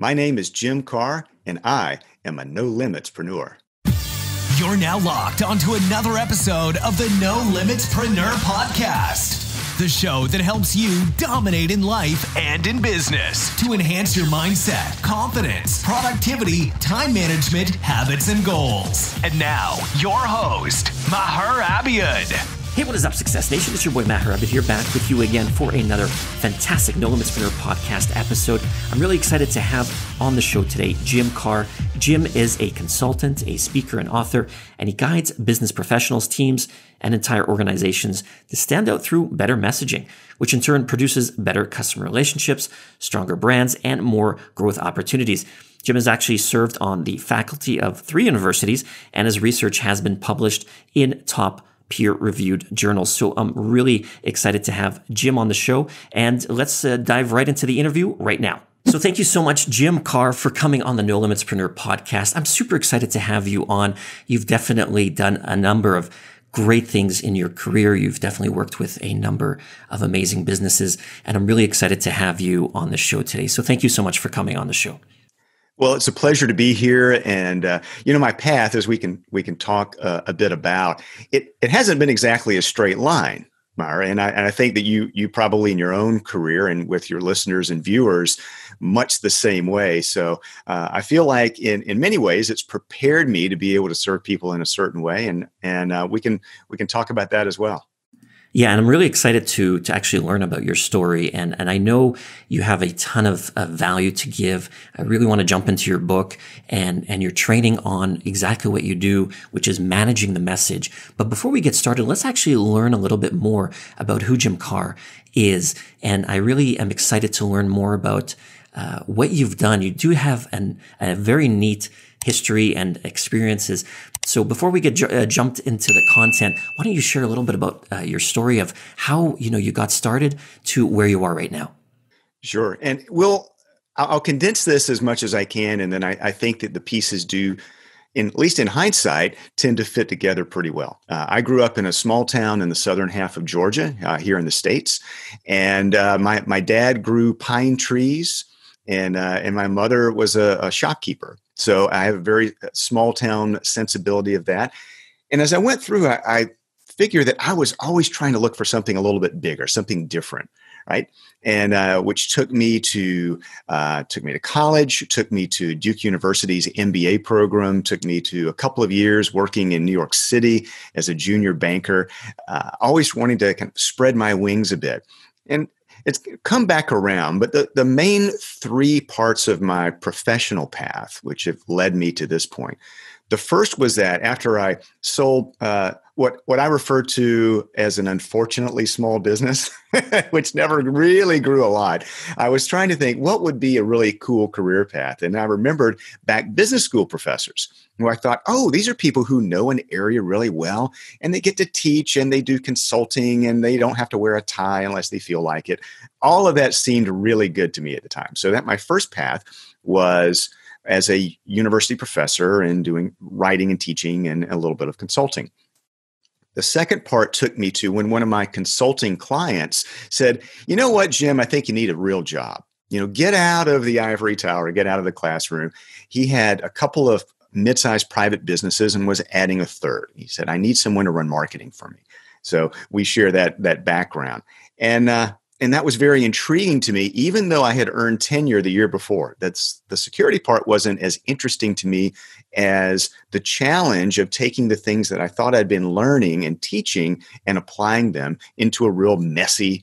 My name is Jim Carr, and I am a No-Limitspreneur. You're now locked onto another episode of the Nolimitspreneur Podcast, the show that helps you dominate in life and in business to enhance your mindset, confidence, productivity, time management, habits, and goals. And now, your host, Maher Abiad. Hey, what is up, Success Nation? It's your boy, Maher Abiad here, back with you again for another fantastic Nolimitspreneur Podcast episode. I'm really excited to have on the show today Jim Carr. Jim is a consultant, a speaker, and author, and he guides business professionals, teams, and entire organizations to stand out through better messaging, which in turn produces better customer relationships, stronger brands, and more growth opportunities. Jim has actually served on the faculty of 3 universities, and his research has been published in top peer-reviewed journals. So I'm really excited to have Jim on the show, and let's dive right into the interview right now. So thank you so much, Jim Carr, for coming on the Nolimitspreneur Podcast. I'm super excited to have you on. You've definitely done a number of great things in your career. You've definitely worked with a number of amazing businesses, and I'm really excited to have you on the show today. So thank you so much for coming on the show. Well, it's a pleasure to be here, and my path, as we can talk a bit about it. It hasn't been exactly a straight line, Maher, and I think that you probably in your own career and with your listeners and viewers, much the same way. So I feel like in many ways it's prepared me to be able to serve people in a certain way, and we can talk about that as well. Yeah, and I'm really excited to actually learn about your story, and I know you have a ton of value to give. I really want to jump into your book and your training on exactly what you do, which is managing the message. But before we get started, let's actually learn a little bit more about who Jim Carr is, and I really am excited to learn more about what you've done. You do have a very neat history and experiences. So before we get jumped into the content, why don't you share a little bit about your story of how you got started to where you are right now? Sure, and I'll condense this as much as I can, and then I think that the pieces do, at least in hindsight, tend to fit together pretty well. I grew up in a small town in the southern half of Georgia, here in the States, and my dad grew pine trees, and my mother was a shopkeeper. So I have a very small town sensibility of that. And as I went through, I figured that I was always trying to look for something a little bit bigger, something different, right? And which took me to college, took me to Duke University's MBA program, took me to a couple of years working in New York City as a junior banker, always wanting to kind of spread my wings a bit. And it's come back around, but the main 3 parts of my professional path, which have led me to this point. The first was that after I sold what I refer to as an unfortunately small business, which never really grew a lot, I was trying to think what would be a really cool career path. And I remembered back business school professors who I thought, oh, these are people who know an area really well, and they get to teach and they do consulting and they don't have to wear a tie unless they feel like it. All of that seemed really good to me at the time. So that my first path was as a university professor and doing writing and teaching and a little bit of consulting. The second part took me to when one of my consulting clients said, you know what, Jim, I think you need a real job. Get out of the ivory tower, get out of the classroom. He had a couple of mid-sized private businesses and was adding a third. He said, I need someone to run marketing for me. So we share that background. And that was very intriguing to me, even though I had earned tenure the year before. That's the security part wasn't as interesting to me as the challenge of taking the things that I thought I'd been learning and teaching and applying them into a real messy,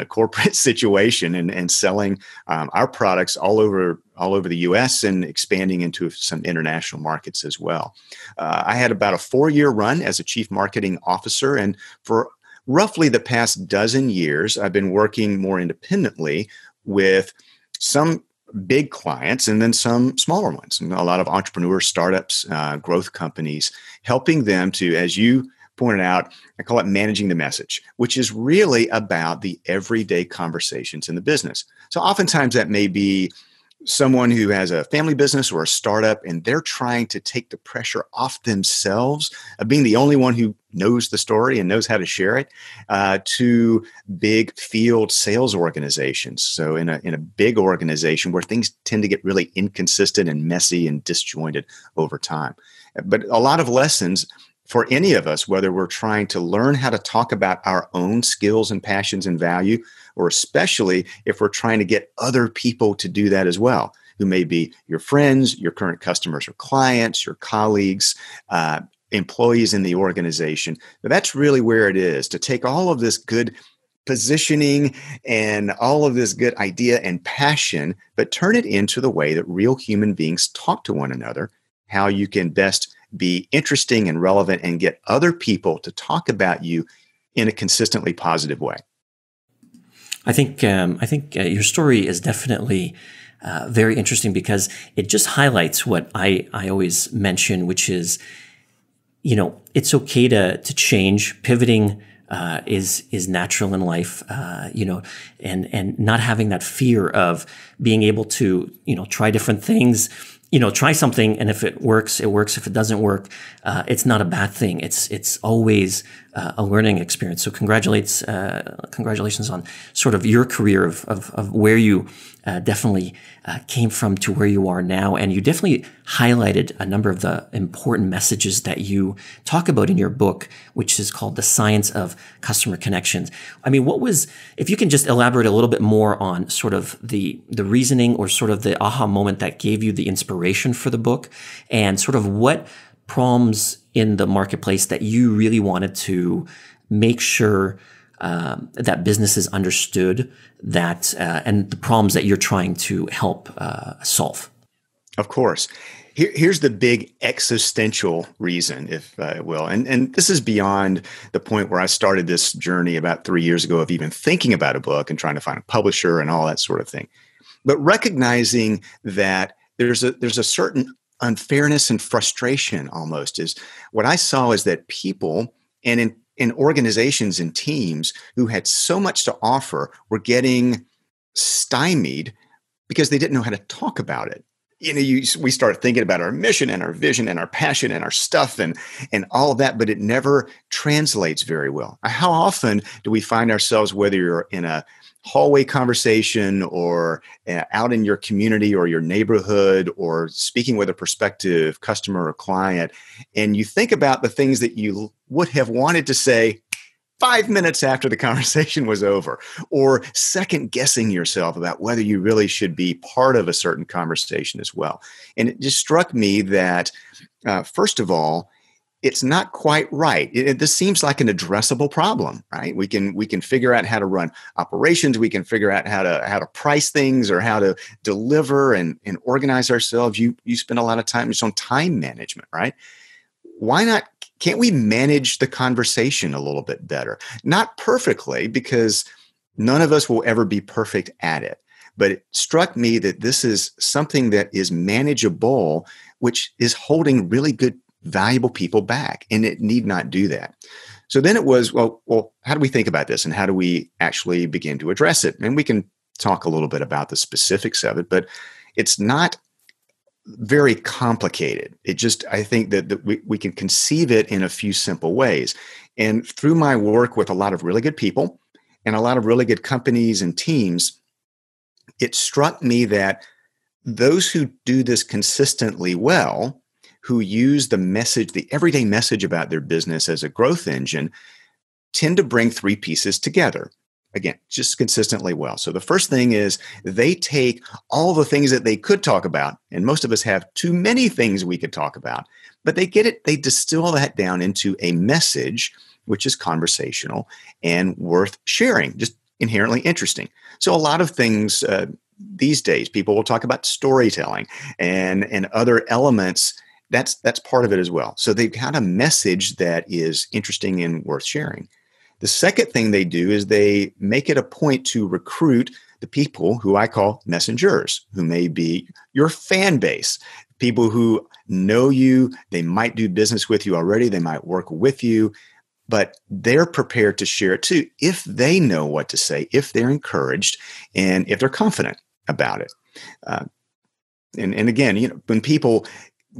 corporate situation and selling our products all over the U.S. and expanding into some international markets as well. I had about a 4-year run as a chief marketing officer, and for roughly the past dozen years, I've been working more independently with some big clients and then some smaller ones, and a lot of entrepreneurs, startups, growth companies, helping them to, as you pointed out, I call it managing the message, which is really about the everyday conversations in the business. So oftentimes that may be someone who has a family business or a startup, and they're trying to take the pressure off themselves of being the only one who knows the story and knows how to share it, to big field sales organizations. So in a big organization where things tend to get really inconsistent and messy and disjointed over time. But a lot of lessons for any of us, whether we're trying to learn how to talk about our own skills and passions and value, or especially if we're trying to get other people to do that as well, who may be your friends, your current customers or clients, your colleagues, employees in the organization. But that's really where it is, to take all of this good positioning and all of this good idea and passion, but turn it into the way that real human beings talk to one another, how you can best be interesting and relevant and get other people to talk about you in a consistently positive way. I think your story is definitely very interesting because it just highlights what I always mention, which is, it's okay to change. Pivoting is natural in life, and not having that fear of being able to, try different things. Try something, and if it works, it works. If it doesn't work, it's not a bad thing. It's always a learning experience. So congratulations on sort of your career of where you definitely came from to where you are now. And you definitely highlighted a number of the important messages that you talk about in your book, which is called The Science of Customer Connections. I mean, if you can just elaborate a little bit more on sort of the reasoning or sort of the aha moment that gave you the inspiration for the book, and sort of what problems in the marketplace that you really wanted to make sure that businesses understood that, and the problems that you're trying to help solve. Of course. Here's the big existential reason, if it will. And this is beyond the point where I started this journey about 3 years ago of even thinking about a book and trying to find a publisher and all that sort of thing. But recognizing that there's a certain unfairness and frustration almost, is what I saw is that people and in organizations and teams who had so much to offer were getting stymied because they didn't know how to talk about it. We start thinking about our mission and our vision and our passion and our stuff and all of that, but it never translates very well. How often do we find ourselves, whether you're in a hallway conversation or out in your community or your neighborhood or speaking with a prospective customer or client, and you think about the things that you would have wanted to say 5 minutes after the conversation was over, or second guessing yourself about whether you really should be part of a certain conversation as well. And it just struck me that, first of all, it's not quite right. This seems like an addressable problem, right? We can figure out how to run operations. We can figure out how to price things or how to deliver and organize ourselves. You spend a lot of time just on time management, right? Why not? Can't we manage the conversation a little bit better? Not perfectly, because none of us will ever be perfect at it. But it struck me that this is something that is manageable, which is holding really good, valuable people back, and it need not do that. So then it was, well, how do we think about this, and how do we actually begin to address it? And we can talk a little bit about the specifics of it, but it's not very complicated. I think that we can conceive it in a few simple ways. And through my work with a lot of really good people and a lot of really good companies and teams, it struck me that those who do this consistently well, who use the everyday message about their business as a growth engine, tend to bring three pieces together. Again, just consistently well. So the first thing is they take all the things that they could talk about, and most of us have too many things we could talk about, but they distill that down into a message which is conversational and worth sharing, just inherently interesting. So a lot of things these days, people will talk about storytelling and other elements. That's part of it as well. So they've got a message that is interesting and worth sharing. The second thing they do is they make it a point to recruit the people who I call messengers, who may be your fan base, people who know you, they might do business with you already, they might work with you, but they're prepared to share it too if they know what to say, if they're encouraged, and if they're confident about it. And again, when people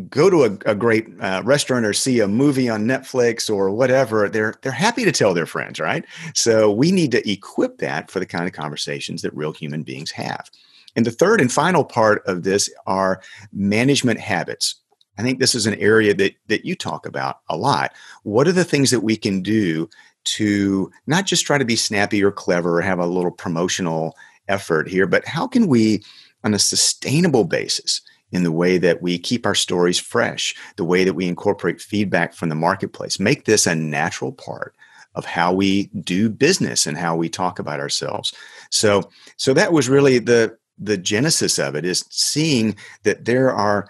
go to a great restaurant or see a movie on Netflix or whatever, they're happy to tell their friends, right? So we need to equip that for the kind of conversations that real human beings have. And the third and final part of this are management habits. I think this is an area that you talk about a lot. What are the things that we can do to not just try to be snappy or clever or have a little promotional effort here, but how can we, on a sustainable basis, in the way that we keep our stories fresh, the way that we incorporate feedback from the marketplace, make this a natural part of how we do business and how we talk about ourselves. So that was really the genesis of it, is seeing that there are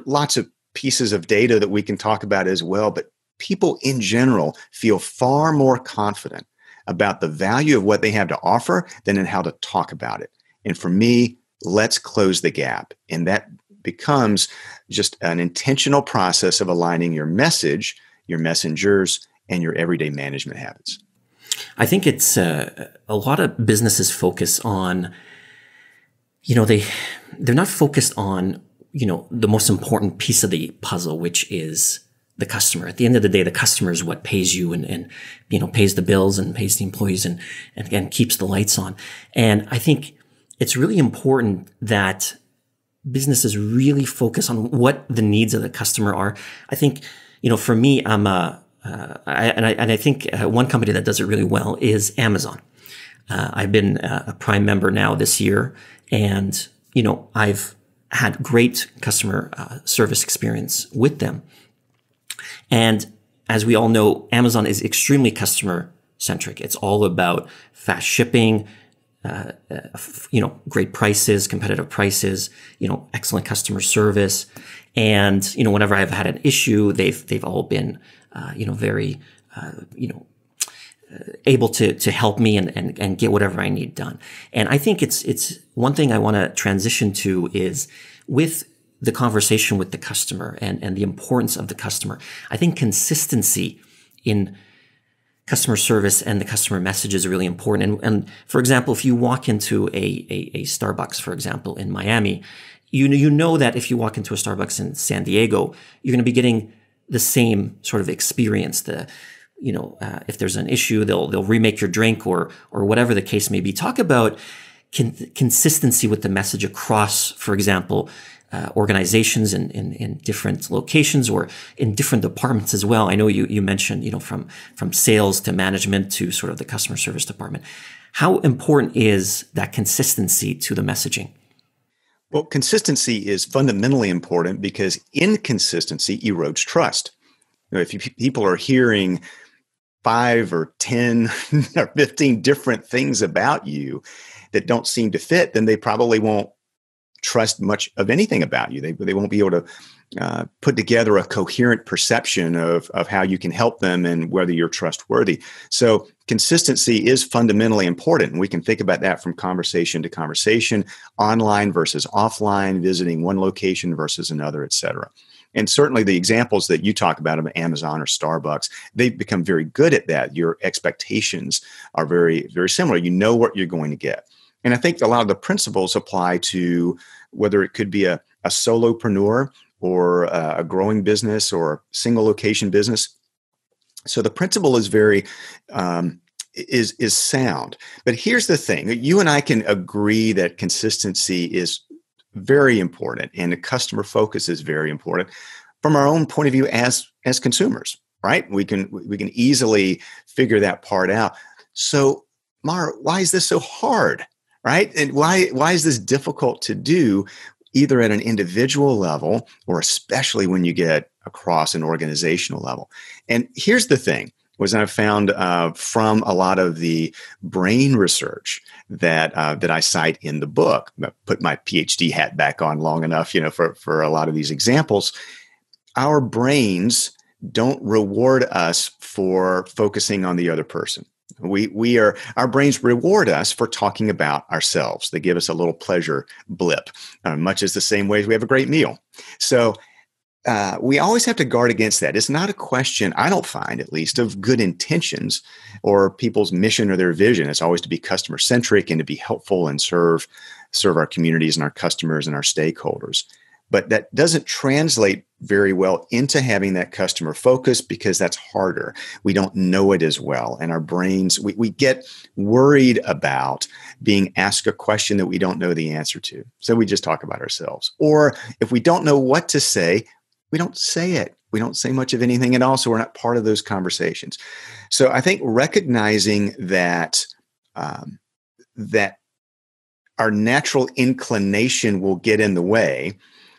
lots of pieces of data that we can talk about as well, but people in general feel far more confident about the value of what they have to offer than in how to talk about it. And for me, let's close the gap. And that becomes just an intentional process of aligning your message, your messengers, and your everyday management habits. I think it's a lot of businesses focus on, they're not focused on, the most important piece of the puzzle, which is the customer. At the end of the day, the customer is what pays you and pays the bills and pays the employees and again, keeps the lights on. And I think it's really important that businesses really focus on what the needs of the customer are. I think, for me, I think one company that does it really well is Amazon. I've been a Prime member now this year, and, I've had great customer service experience with them. And as we all know, Amazon is extremely customer centric. It's all about fast shipping, great prices, competitive prices, excellent customer service. And, whenever I've had an issue, they've all been, very, able to help me and get whatever I need done. And I think it's one thing I want to transition to is with the conversation with the customer and the importance of the customer. I think consistency in customer service and the customer message is really important. And for example, if you walk into a Starbucks, for example, in Miami, you know that if you walk into a Starbucks in San Diego, you're going to be getting the same sort of experience. If there's an issue, they'll remake your drink or whatever the case may be. Talk about consistency with the message across, for example, organizations in different locations or in different departments as well. I know you mentioned, from sales to management to sort of the customer service department. How important is that consistency to the messaging? Well, consistency is fundamentally important because inconsistency erodes trust. If people are hearing 5 or 10 or 15 different things about you that don't seem to fit, then they probably won't trust much of anything about you. They won't be able to put together a coherent perception of how you can help them and whether you're trustworthy. So consistency is fundamentally important. And we can think about that from conversation to conversation, online versus offline, visiting one location versus another, et cetera. And certainly the examples that you talk about of Amazon or Starbucks, they've become very good at that. Your expectations are very, very similar. You know what you're going to get. And I think a lot of the principles apply to whether it could be a solopreneur or a growing business or a single location business. So the principle is very is sound. But here's the thing. You and I can agree that consistency is very important and the customer focus is very important from our own point of view as consumers, right? We can easily figure that part out. So, Maher, why is this so hard? Right? And why is this difficult to do either at an individual level or especially when you get across an organizational level? And here's the thing, was I've found from a lot of the brain research that I cite in the book, I put my PhD hat back on long enough, for a lot of these examples, our brains don't reward us for focusing on the other person. Our brains reward us for talking about ourselves. They give us a little pleasure blip, much as the same way as we have a great meal. So we always have to guard against that. It's not a question, I don't find at least, of good intentions or people's mission or their vision. It's always to be customer centric and to be helpful and serve our communities and our customers and our stakeholders. But that doesn't translate very well into having that customer focus because that's harder. We don't know it as well. And our brains, we get worried about being asked a question that we don't know the answer to. So we just talk about ourselves. Or if we don't know what to say, we don't say it. We don't say much of anything at all. So we're not part of those conversations. So I think recognizing that, that our natural inclination will get in the way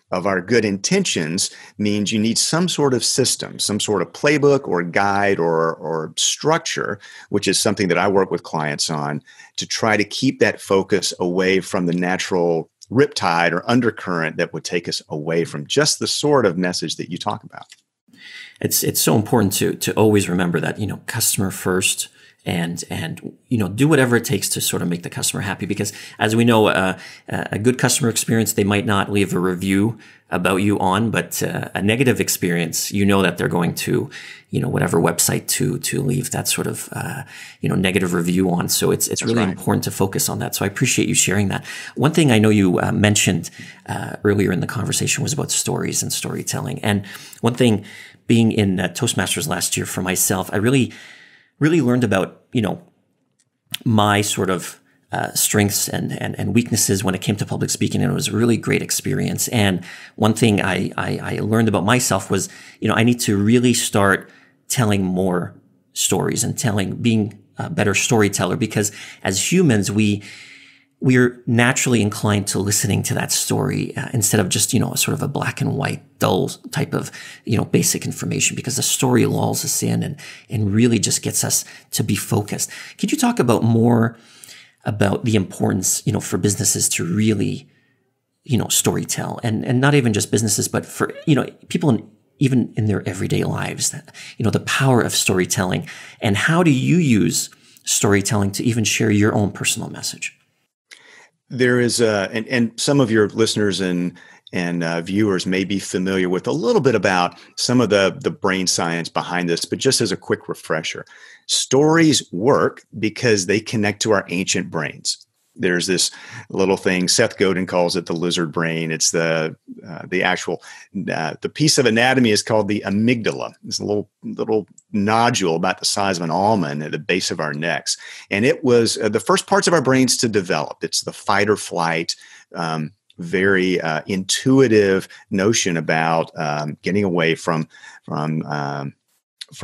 of our good intentions means you need some sort of system, some sort of playbook or guide or structure, which is something that I work with clients on to try to keep that focus away from the natural riptide or undercurrent that would take us away from just the sort of message that you talk about. It's so important to always remember that, customer first, and do whatever it takes to sort of make the customer happy. Because as we know, a good customer experience, they might not leave a review about you on, but a negative experience, that they're going to, whatever website to leave that sort of, negative review on. So it's really important to focus on that. So I appreciate you sharing that. One thing I know you mentioned earlier in the conversation was about stories and storytelling. And one thing, being in Toastmasters last year for myself, I really learned about, my sort of strengths and weaknesses when it came to public speaking. And it was a really great experience. And one thing I learned about myself was, I need to really start telling more stories and being a better storyteller, because as humans, we're naturally inclined to listening to that story instead of just, sort of a black and white, dull type of, basic information, because the story lulls us in and really just gets us to be focused. Could you talk about more about the importance, for businesses to really, storytell, and not even just businesses, but for, people even in their everyday lives, that, the power of storytelling, and how do you use storytelling to even share your own personal message? There is, and some of your listeners and viewers may be familiar with a little bit about some of the brain science behind this, but just as a quick refresher, stories work because they connect to our ancient brains. There's this little thing, Seth Godin calls it the lizard brain. It's the piece of anatomy is called the amygdala. It's a little nodule about the size of an almond at the base of our necks. And it was the first parts of our brains to develop. It's the fight or flight, very intuitive notion about getting away from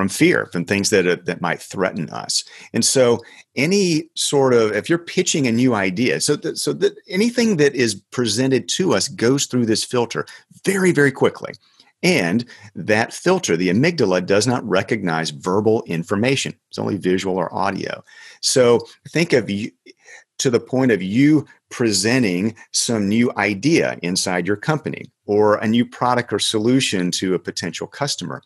fear, from things that might threaten us. And so any sort of, if you're pitching a new idea, so that anything that is presented to us goes through this filter very, very quickly. And that filter, the amygdala, does not recognize verbal information. It's only visual or audio. So think of you to the point of you presenting some new idea inside your company or a new product or solution to a potential customer.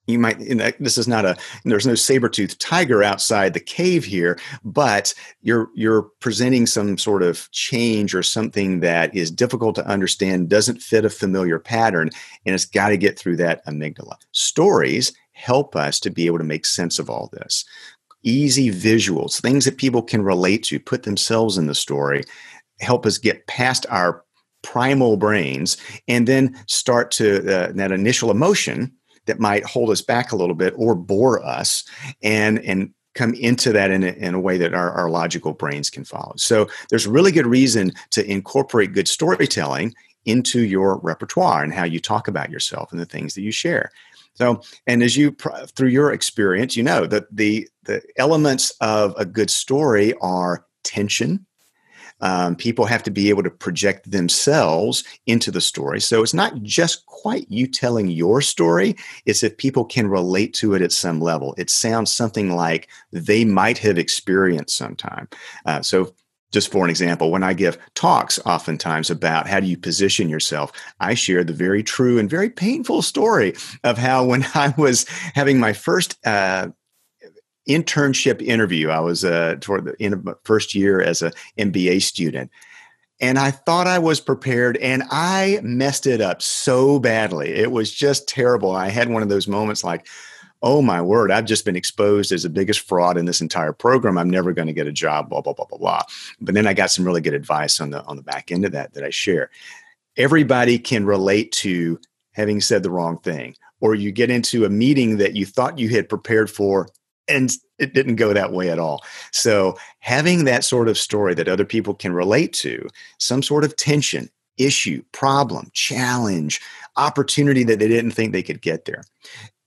You might, this is not there's no saber-toothed tiger outside the cave here, but you're presenting some sort of change or something that is difficult to understand, doesn't fit a familiar pattern, and it's got to get through that amygdala. Stories help us to be able to make sense of all this. Easy visuals, things that people can relate to, put themselves in the story, help us get past our primal brains and then start to that initial emotion that might hold us back a little bit or bore us and come into that in a way that our logical brains can follow. So there's really good reason to incorporate good storytelling into your repertoire and how you talk about yourself and the things that you share. So, and as you, through your experience, you know that the elements of a good story are tension. People have to be able to project themselves into the story. So it's not just quite you telling your story. It's if people can relate to it at some level. It sounds something like they might have experienced sometime. So just for an example, when I give talks oftentimes about how do you position yourself, I share the very true and very painful story of how when I was having my first internship interview. I was toward the end of my first year as an MBA student. And I thought I was prepared and I messed it up so badly. It was just terrible. I had one of those moments like, oh my word, I've just been exposed as the biggest fraud in this entire program. I'm never going to get a job, blah, blah, blah, blah, blah. But then I got some really good advice on the back end of that I share. everybody can relate to having said the wrong thing, or you get into a meeting that you thought you had prepared for and it didn't go that way at all. So having that sort of story that other people can relate to, some sort of tension, issue, problem, challenge, opportunity that they didn't think they could get there.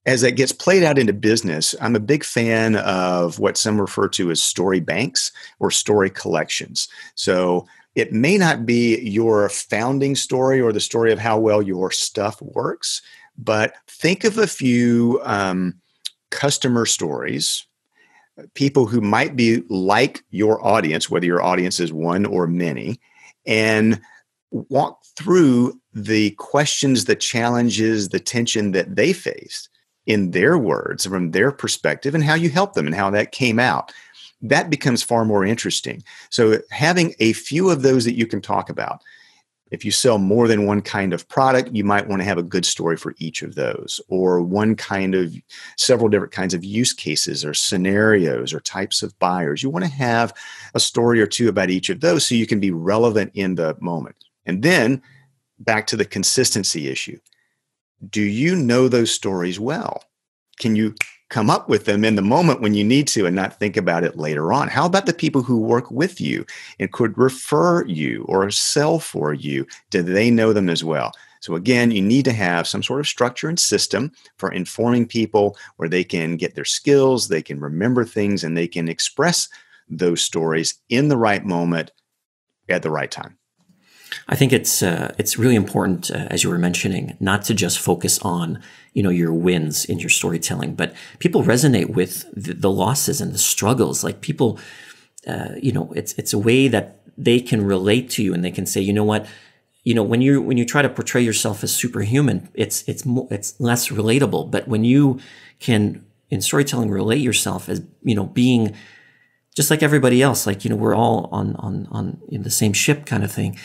As that gets played out into business, I'm a big fan of what some refer to as story banks or story collections. So it may not be your founding story or the story of how well your stuff works, but think of a few customer stories, people who might be like your audience, whether your audience is one or many, and walk through the questions, the challenges, the tension that they faced in their words, from their perspective, and how you help them and how that came out. That becomes far more interesting. So having a few of those that you can talk about. If you sell more than one kind of product, you might want to have a good story for each of those, or several different kinds of use cases or scenarios or types of buyers. You want to have a story or two about each of those so you can be relevant in the moment. And then back to the consistency issue. Do you know those stories well? Can you come up with them in the moment when you need to and not think about it later on? How about the people who work with you and could refer you or sell for you? Do they know them as well? So again, you need to have some sort of structure and system for informing people where they can get their skills, they can remember things, and they can express those stories in the right moment at the right time. I think it's really important, as you were mentioning, not to just focus on, your wins in your storytelling, but people resonate with the losses and the struggles. Like people, it's a way that they can relate to you, and they can say, you know what, when you try to portray yourself as superhuman, it's less relatable. But when you can, in storytelling, relate yourself as being just like everybody else, like, we're all on in the same ship kind of thing.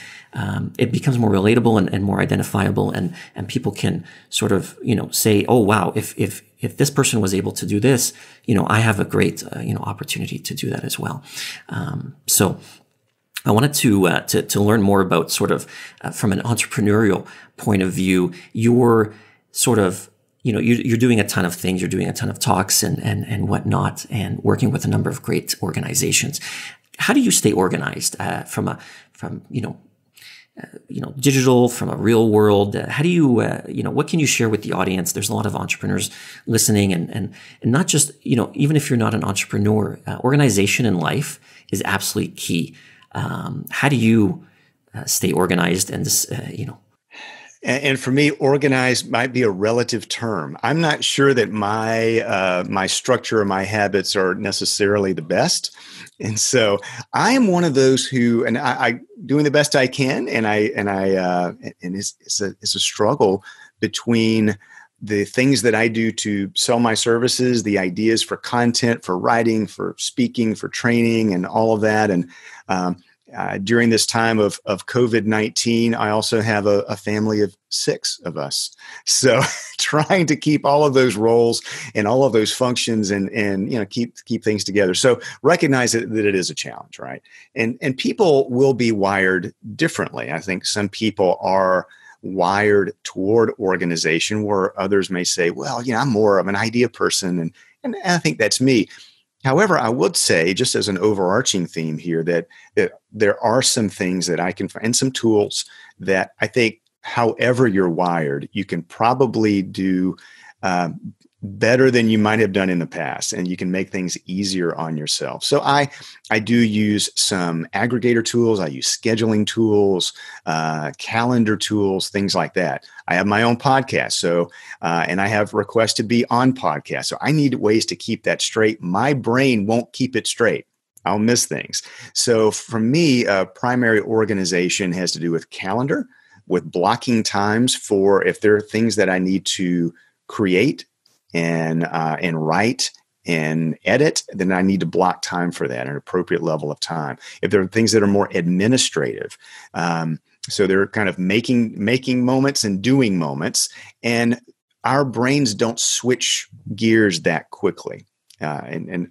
It becomes more relatable and more identifiable, and people can sort of, say, oh, wow, if this person was able to do this, I have a great, opportunity to do that as well. So I wanted to learn more about sort of from an entrepreneurial point of view, your sort of, you're doing a ton of things. You're doing a ton of talks and whatnot, and working with a number of great organizations. How do you stay organized from digital, from a real world? How do you, what can you share with the audience? There's a lot of entrepreneurs listening, and not just, even if you're not an entrepreneur, organization in life is absolutely key. How do you stay organized and And for me, organized might be a relative term. I'm not sure that my structure or my habits are necessarily the best. And so I am one of those who, and I doing the best I can. And it's a struggle between the things that I do to sell my services, the ideas for content, for writing, for speaking, for training, and all of that. And, during this time of COVID-19, I also have a family of 6 of us. So trying to keep all of those roles and all of those functions and keep things together. So recognize that it is a challenge, right? And people will be wired differently. I think some people are wired toward organization, where others may say, well, I'm more of an idea person. And I think that's me. However, I would say, just as an overarching theme here, that there are some things that I can find, and some tools that I think, however you're wired, you can probably do better than you might have done in the past, and you can make things easier on yourself. So I do use some aggregator tools. I use scheduling tools, calendar tools, things like that. I have my own podcast, so and I have requests to be on podcasts. So I need ways to keep that straight. My brain won't keep it straight. I'll miss things. So for me, primary organization has to do with calendar, with blocking times for if there are things that I need to create and write and edit, then I need to block time for that, an appropriate level of time. If there are things that are more administrative, so they're kind of making moments and doing moments, and our brains don't switch gears that quickly. And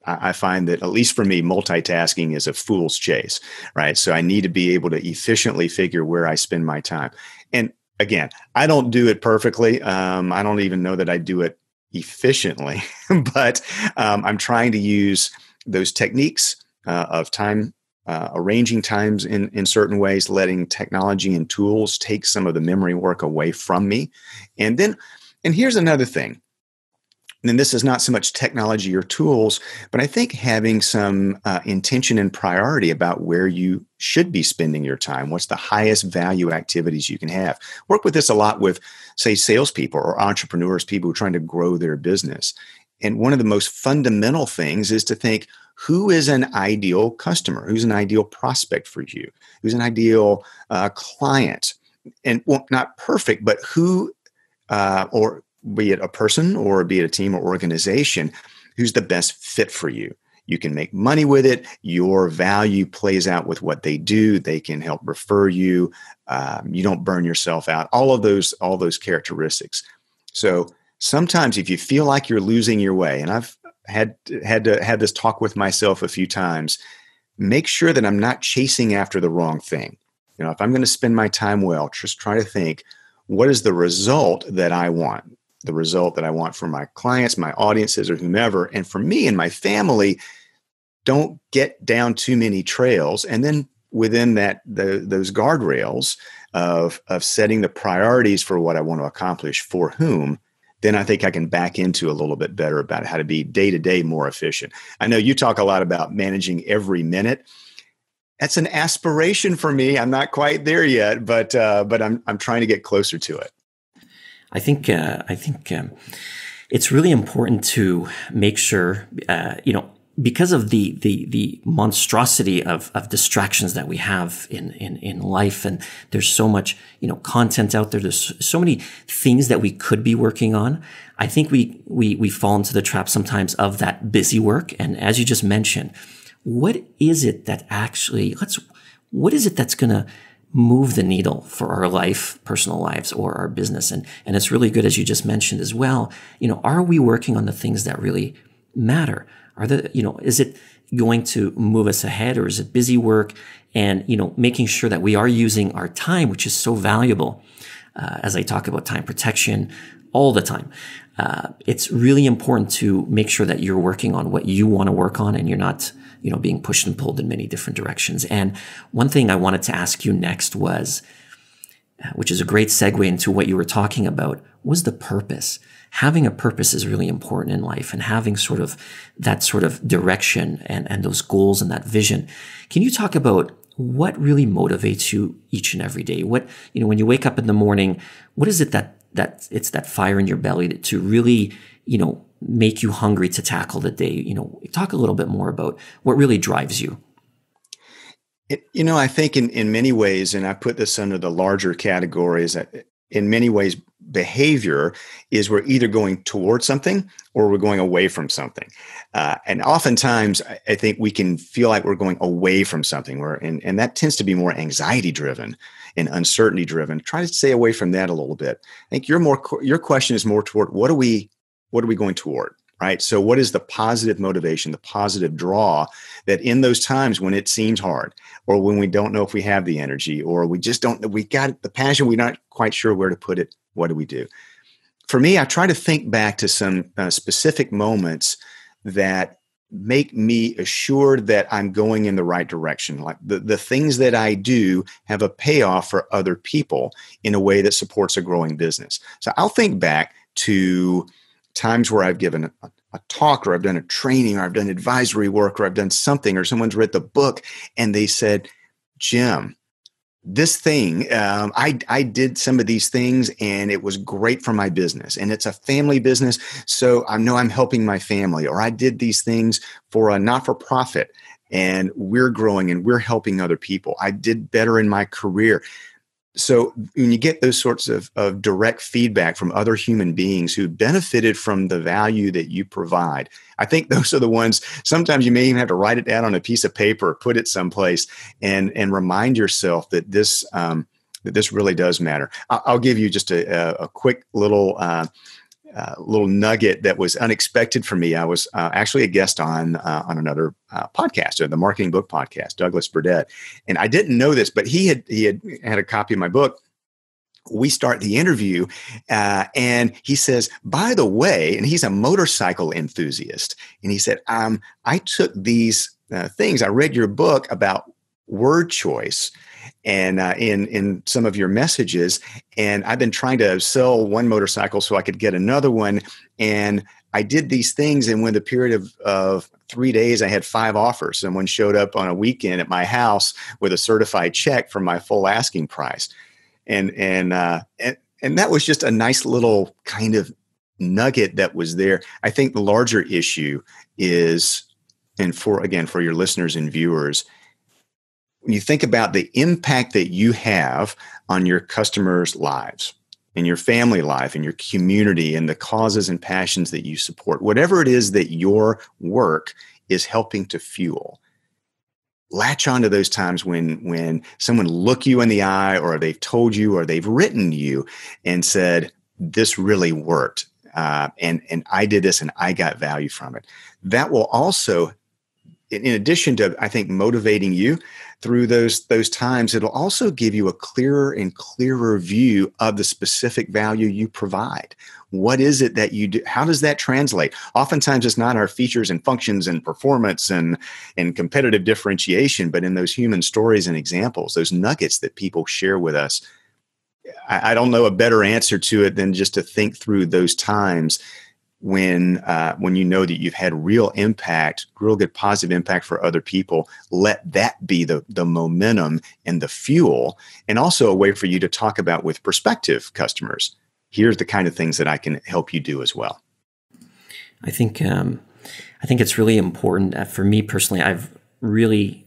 I find that, at least for me, multitasking is a fool's chase, right? So I need to be able to efficiently figure where I spend my time. And again, I don't do it perfectly. I don't even know that I do it efficiently, but I'm trying to use those techniques of time, arranging times in certain ways, letting technology and tools take some of the memory work away from me. And here's another thing. And this is not so much technology or tools, but I think having some intention and priority about where you should be spending your time. What's the highest value activities you can have? Work with this a lot with, say, salespeople or entrepreneurs, people who are trying to grow their business. And one of the most fundamental things is to think, who is an ideal customer? Who's an ideal prospect for you? Who's an ideal client? And well, not perfect, but who, or be it a person or be it a team or organization, who's the best fit for you. You can make money with it. Your value plays out with what they do. They can help refer you. You don't burn yourself out. All those characteristics. So sometimes if you feel like you're losing your way, and I've had to have this talk with myself a few times, make sure that I'm not chasing after the wrong thing. If I'm going to spend my time well, just try to think, what is the result that I want? The result that I want for my clients, my audiences, or whomever. And for me and my family, don't get down too many trails. And then within those guardrails of setting the priorities for what I want to accomplish for whom, then I think I can back into a little bit better about how to be day-to-day more efficient. I know you talk a lot about managing every minute. That's an aspiration for me. I'm not quite there yet, but I'm trying to get closer to it. I think it's really important to make sure, because of the monstrosity of distractions that we have in life, and there's so much, content out there. There's so many things that we could be working on. I think we fall into the trap sometimes of that busy work. And as you just mentioned, what is it that's going to move the needle for our life, personal lives, or our business? And it's really good, as you just mentioned as well, are we working on the things that really matter? Is it going to move us ahead, or is it busy work? And, making sure that we are using our time, which is so valuable. As I talk about time protection all the time, it's really important to make sure that you're working on what you want to work on, and you're not being pushed and pulled in many different directions. And one thing I wanted to ask you next was, which is a great segue into what you were talking about, was the purpose. Having a purpose is really important in life, and having sort of that sort of direction and those goals and that vision. Can you talk about what really motivates you each and every day? What, when you wake up in the morning, what is it that it's that fire in your belly to really, make you hungry to tackle the day? Talk a little bit more about what really drives you. I think in many ways, and I put this under the larger categories, that in many ways, behavior is we're either going towards something or we're going away from something. And oftentimes, I think we can feel like we're going away from something, and that tends to be more anxiety driven and uncertainty driven. Try to stay away from that a little bit. I think your question is more toward what are we going toward? Right. So what is the positive motivation, the positive draw that in those times when it seems hard, or when we don't know if we have the energy, or we just don't, we got the passion, we're not quite sure where to put it. What do we do? For me, I try to think back to some specific moments that make me assured that I'm going in the right direction. Like the things that I do have a payoff for other people in a way that supports a growing business. So I'll think back to times where I've given a talk, or I've done a training, or I've done advisory work, or I've done something, or someone's read the book and they said, Jim, this thing, I did some of these things and it was great for my business, and it's a family business. So I know I'm helping my family, or I did these things for a not-for-profit and we're growing and we're helping other people. I did better in my career. So when you get those sorts of direct feedback from other human beings who benefited from the value that you provide, I think those are the ones. Sometimes you may even have to write it down on a piece of paper, or put it someplace, and remind yourself that this really does matter. I'll give you just a quick little little nugget that was unexpected for me. I was actually a guest on another podcast, the Marketing Book Podcast, Douglas Burdett, and I didn't know this, but he had a copy of my book. We start the interview, and he says, "By the way," and he's a motorcycle enthusiast, and he said, "I took these things. I read your book about word choice." And in some of your messages, and I've been trying to sell one motorcycle so I could get another one. And I did these things, and within the period of 3 days, I had 5 offers. Someone showed up on a weekend at my house with a certified check for my full asking price. And that was just a nice little kind of nugget that was there. I think the larger issue is, and for your listeners and viewers, when you think about the impact that you have on your customers' lives, in your family life, in your community, and the causes and passions that you support, whatever it is that your work is helping to fuel, latch onto those times when someone look you in the eye, or they've told you, or they've written you and said, "This really worked. And I did this and I got value from it." That will also, in addition to, I think, motivating you through those times, it'll also give you a clearer and clearer view of the specific value you provide. What is it that you do? How does that translate? Oftentimes, it's not our features and functions and performance and competitive differentiation, but in those human stories and examples, those nuggets that people share with us. I don't know a better answer to it than just to think through those times when you know that you've had real impact, real good positive impact for other people. Let that be the momentum and the fuel, and also a way for you to talk about with prospective customers. Here's the kind of things that I can help you do as well. I think it's really important. For me personally, I've really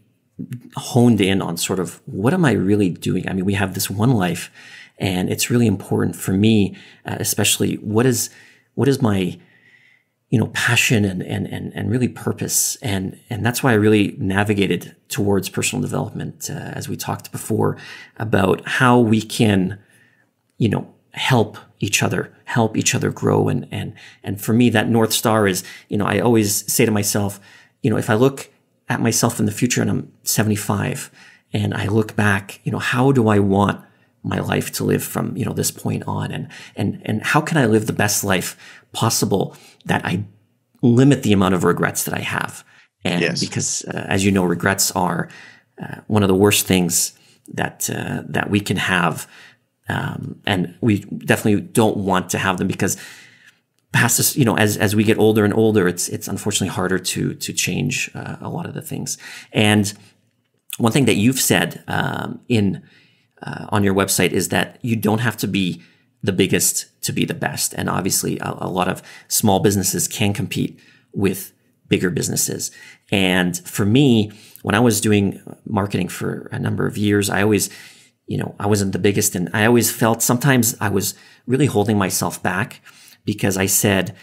honed in on sort of, what am I really doing? I mean, we have this one life, and it's really important for me, especially what is my passion and really purpose. And that's why I really navigated towards personal development, as we talked before, about how we can, help each other grow. And for me, that North Star is, I always say to myself, if I look at myself in the future and I'm 75 and I look back, how do I want my life to live from, this point on, and how can I live the best life possible that I limit the amount of regrets that I have. And yes, because as you know, regrets are one of the worst things that we can have. And we definitely don't want to have them, because past this, as we get older and older, it's unfortunately harder to change a lot of the things. And one thing that you've said on your website is that you don't have to be the biggest to be the best. And obviously a lot of small businesses can compete with bigger businesses. And for me, when I was doing marketing for a number of years, I always, I wasn't the biggest, and I always felt sometimes I was really holding myself back because I said,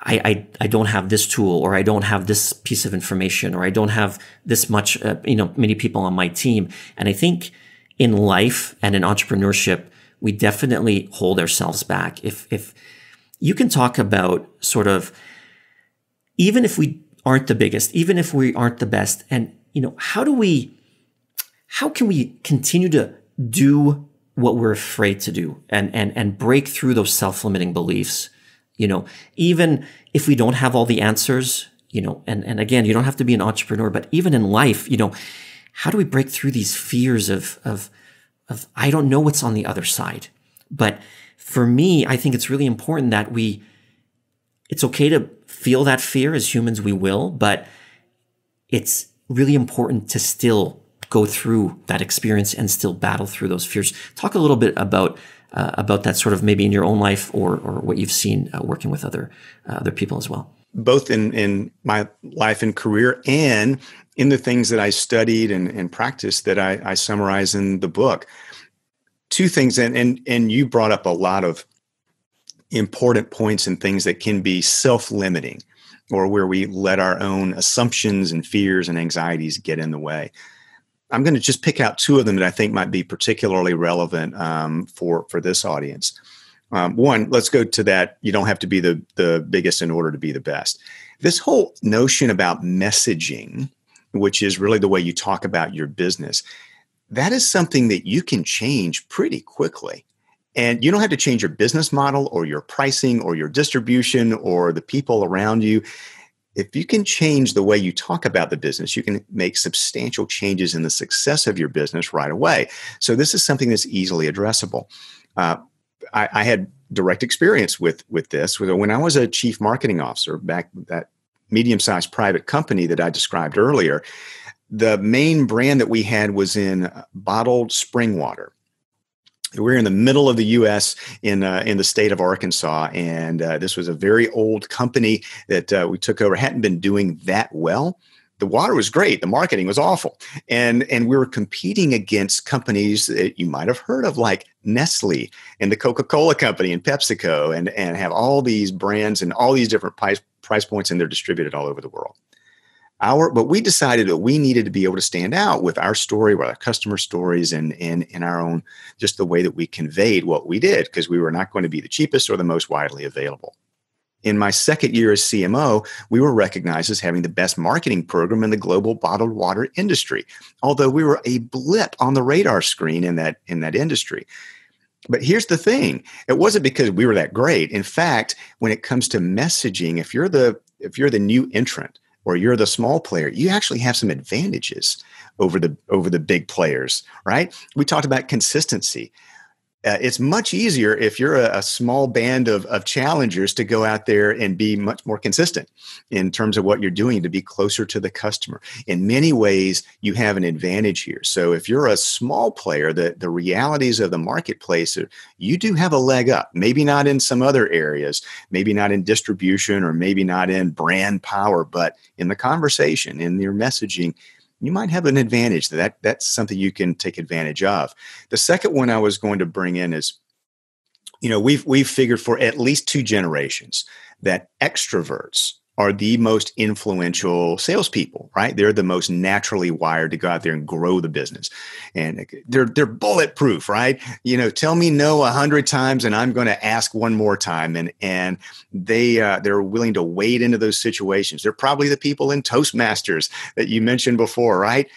I don't have this tool, or I don't have this piece of information, or I don't have this much, many people on my team. And I think in life and in entrepreneurship, we definitely hold ourselves back. If you can talk about sort of, even if we aren't the biggest, even if we aren't the best, and, how can we continue to do what we're afraid to do and break through those self-limiting beliefs, even if we don't have all the answers, and again, you don't have to be an entrepreneur, but even in life, how do we break through these fears of I don't know what's on the other side? But for me, I think it's really important that it's okay to feel that fear. As humans, we will, but it's really important to still go through that experience and still battle through those fears. Talk a little bit about that, sort of maybe in your own life or what you've seen working with other people as well. Both in my life and career, and in the things that I studied and practiced that I summarize in the book. Two things, and you brought up a lot of important points and things that can be self-limiting, or where we let our own assumptions and fears and anxieties get in the way. I'm going to just pick out two of them that I think might be particularly relevant for this audience. One, let's go to that. You don't have to be the biggest in order to be the best. This whole notion about messaging, which is really the way you talk about your business, that is something that you can change pretty quickly. And you don't have to change your business model or your pricing or your distribution or the people around you. If you can change the way you talk about the business, you can make substantial changes in the success of your business right away. So this is something that's easily addressable. I had direct experience with this. When I was a chief marketing officer back at that medium-sized private company that I described earlier, the main brand that we had was in bottled spring water. We're in the middle of the U.S. in the state of Arkansas, and this was a very old company that we took over. Hadn't been doing that well. The water was great. The marketing was awful, and we were competing against companies that you might have heard of, like Nestle and the Coca-Cola Company and PepsiCo, and have all these brands and all these different price points, and they're distributed all over the world. But we decided that we needed to be able to stand out with our story, with our customer stories, and in our own, just the way that we conveyed what we did, because we were not going to be the cheapest or the most widely available. In my second year as CMO, we were recognized as having the best marketing program in the global bottled water industry, although we were a blip on the radar screen in that industry. But here's the thing. It wasn't because we were that great. In fact, when it comes to messaging, if you're the new entrant, or you're the small player, you actually have some advantages over the big players, right? We talked about consistency. It's much easier if you're a small band of challengers to go out there and be much more consistent in terms of what you're doing to be closer to the customer. In many ways, you have an advantage here. So if you're a small player, the realities of the marketplace, you do have a leg up. Maybe not in some other areas, maybe not in distribution, or maybe not in brand power, but in the conversation, in your messaging, you might have an advantage. That's something you can take advantage of. The second one I was going to bring in is, we've figured for at least 2 generations that extroverts are the most influential salespeople, right? They're the most naturally wired to go out there and grow the business. And they're bulletproof, right? Tell me no 100 times and I'm going to ask one more time. And they're willing to wade into those situations. They're probably the people in Toastmasters that you mentioned before, right?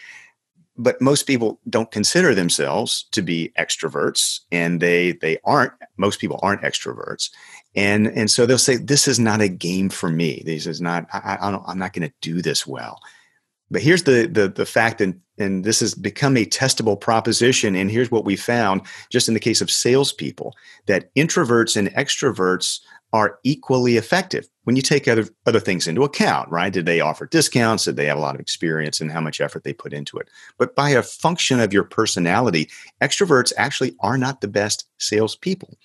But most people don't consider themselves to be extroverts, and they aren't. Most people aren't extroverts. And so they'll say, this is not a game for me. This is not, I'm not going to do this well. But here's the fact, and this has become a testable proposition. And here's what we found just in the case of salespeople, that introverts and extroverts are equally effective when you take other things into account, right? Did they offer discounts? Did they have a lot of experience, and how much effort they put into it? But by a function of your personality, extroverts actually are not the best salespeople.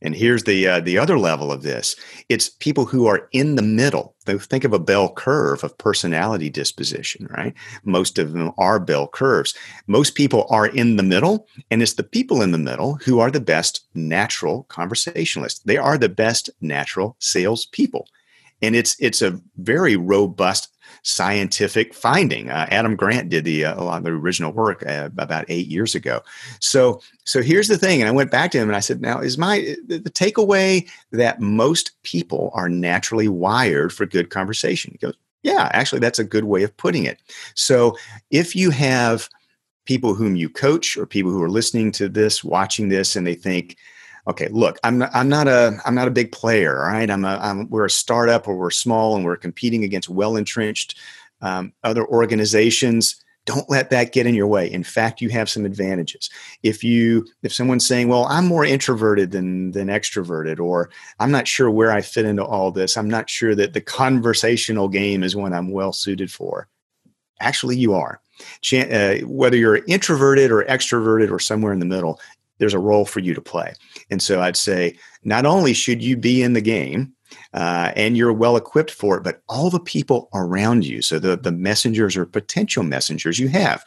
And here's the other level of this. It's people who are in the middle. Think of a bell curve of personality disposition, right? Most of them are bell curves. Most people are in the middle, and it's the people in the middle who are the best natural conversationalists. They are the best natural salespeople. And it's a very robust scientific finding. Adam Grant did a lot of the original work about 8 years ago. So here's the thing. And I went back to him and I said, now is the takeaway that most people are naturally wired for good conversation? He goes, yeah, actually, that's a good way of putting it. So if you have people whom you coach, or people who are listening to this, watching this, and they think, okay, look, I'm not a big player, all right? We're a startup, or we're small, and we're competing against well-entrenched other organizations. Don't let that get in your way. In fact, you have some advantages. If someone's saying, well, I'm more introverted than extroverted, or I'm not sure where I fit into all this, I'm not sure that the conversational game is one I'm well suited for. Actually, you are. Whether you're introverted or extroverted or somewhere in the middle, there's a role for you to play. And so I'd say, not only should you be in the game and you're well equipped for it, but all the people around you, so the messengers or potential messengers you have,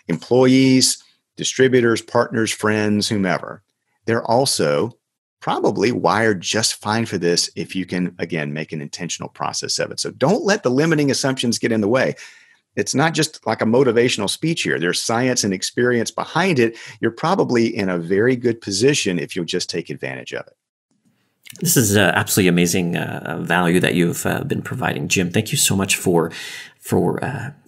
employees, distributors, partners, friends, whomever, they're also probably wired just fine for this if you can, again, make an intentional process of it. So don't let the limiting assumptions get in the way. It's not just like a motivational speech here. There's science and experience behind it. You're probably in a very good position if you'll just take advantage of it. This is absolutely amazing value that you've been providing, Jim. Thank you so much for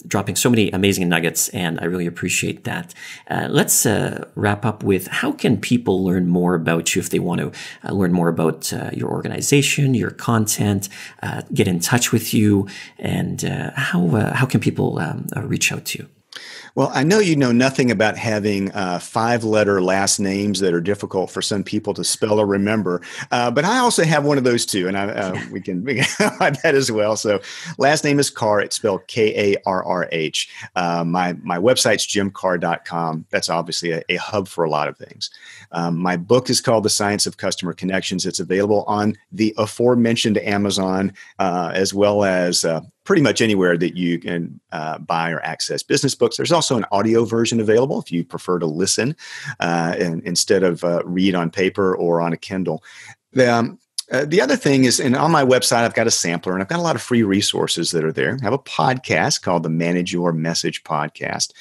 dropping so many amazing nuggets, and I really appreciate that. Let's wrap up with, how can people learn more about you if they want to learn more about your organization, your content, get in touch with you, and how can people reach out to you? Well, I know you know nothing about having 5-letter last names that are difficult for some people to spell or remember, but I also have one of those too, and we can add that as well. So, last name is KARRH. It's spelled KARRH. My website's jimkarr.com. That's obviously a hub for a lot of things. My book is called The Science of Customer Connections. It's available on the aforementioned Amazon, as well as pretty much anywhere that you can buy or access business books. There's also an audio version available if you prefer to listen instead of read on paper or on a Kindle. The other thing is, and on my website, I've got a sampler, and I've got a lot of free resources that are there. I have a podcast called the Manage Your Message Podcast.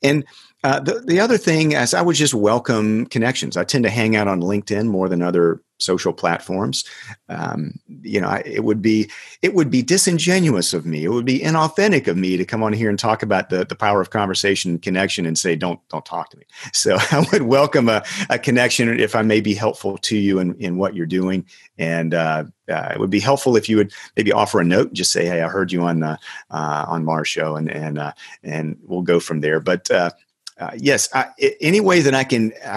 And the other thing is, I would just welcome connections. I tend to hang out on LinkedIn more than other social platforms. It would be disingenuous of me. It would be inauthentic of me to come on here and talk about the power of conversation and connection and say, don't talk to me. So I would welcome a connection if I may be helpful to you in what you're doing. And it would be helpful if you would maybe offer a note and just say, hey, I heard you on Maher's show, and we'll go from there. But yes, any way that I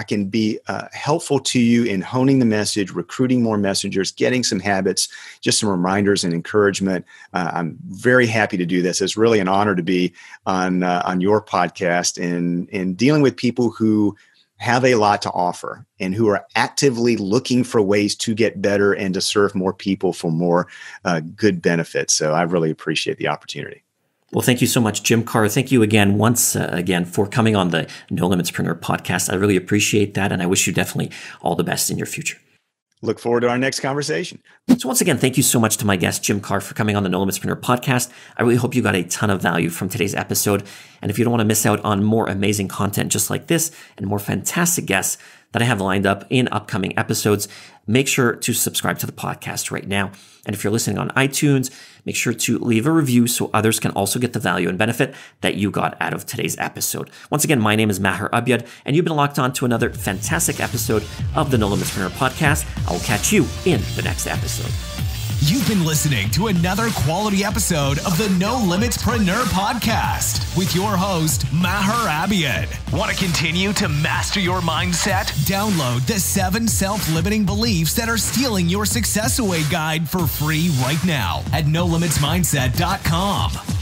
can be helpful to you in honing the message, recruiting more messengers, getting some habits, just some reminders and encouragement. I'm very happy to do this. It's really an honor to be on your podcast and dealing with people who have a lot to offer and who are actively looking for ways to get better and to serve more people for more good benefits. So I really appreciate the opportunity. Well, thank you so much, Jim Carr. Thank you again, once again, for coming on the Nolimitspreneur podcast. I really appreciate that, and I wish you definitely all the best in your future. Look forward to our next conversation. So once again, thank you so much to my guest, Jim Carr, for coming on the Nolimitspreneur podcast. I really hope you got a ton of value from today's episode. And if you don't want to miss out on more amazing content just like this and more fantastic guests that I have lined up in upcoming episodes, make sure to subscribe to the podcast right now. And if you're listening on iTunes, make sure to leave a review so others can also get the value and benefit that you got out of today's episode. Once again, my name is Maher Abiad, and you've been locked on to another fantastic episode of the Nolimitspreneur podcast. I will catch you in the next episode. You've been listening to another quality episode of the Nolimitspreneur Podcast with your host, Maher Abiad. Want to continue to master your mindset? Download the 7 self-limiting beliefs that are stealing your success away guide for free right now at NoLimitsMindset.com.